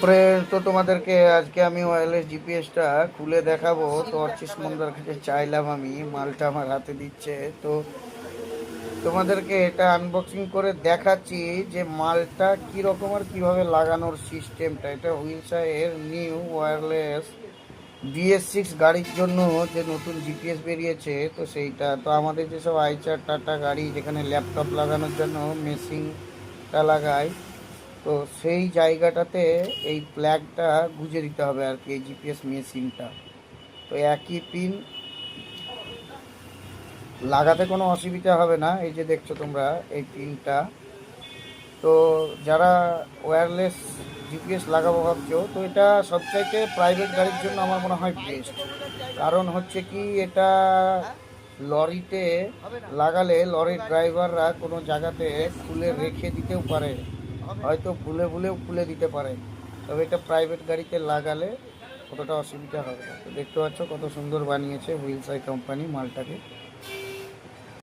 Friend, তো তোমাদেরকে আজকে আমি ওয়্যারলেস জিপিএসটা খুলে দেখাবো। তো অর্চিস মন্দার কাছে চাইলাম, আমি মালটা আমার হাতে দিচ্ছে। তো তোমাদেরকে এটা আনবক্সিং করে দেখাচ্ছি যে মালটা কি রকম আর কিভাবে লাগানোর সিস্টেমটা। এটা হুইলসাইয়ের নিউ ওয়্যারলেস BS6 গাড়ির জন্য যে নতুন জিপিএস বেরিয়েছে, তো সেইটা। তো আমাদের যেসব আইচার টাটা গাড়ি যেখানে ল্যাপটপ লাগানোর জন্য মেশিনটা লাগায়, তো সেই জায়গাটাতে এই প্লাগটা গুঁজে দিতে হবে আর কি, এই জিপিএস মেশিনটা। তো একই পিন লাগাতে কোনো অসুবিধা হবে না। এই যে দেখছো তোমরা এই পিনটা। তো যারা ওয়্যারলেস জিপিএস লাগাবো ভাবছো, তো এটা সবচাইতে প্রাইভেট গাড়ির জন্য আমার মনে হয় বেস্ট। কারণ হচ্ছে কি, এটা লরিতে লাগালে লরির ড্রাইভাররা কোনো জায়গাতে খুলে রেখে দিতেও পারে, হয়তো ভুলে ভুলেও খুলে দিতে পারে। তবে এটা প্রাইভেট গাড়িতে লাগালে অতটা অসুবিধা হবে না। তো দেখতে পাচ্ছ কত সুন্দর বানিয়েছে হুইলসাই কোম্পানি মালটাকে।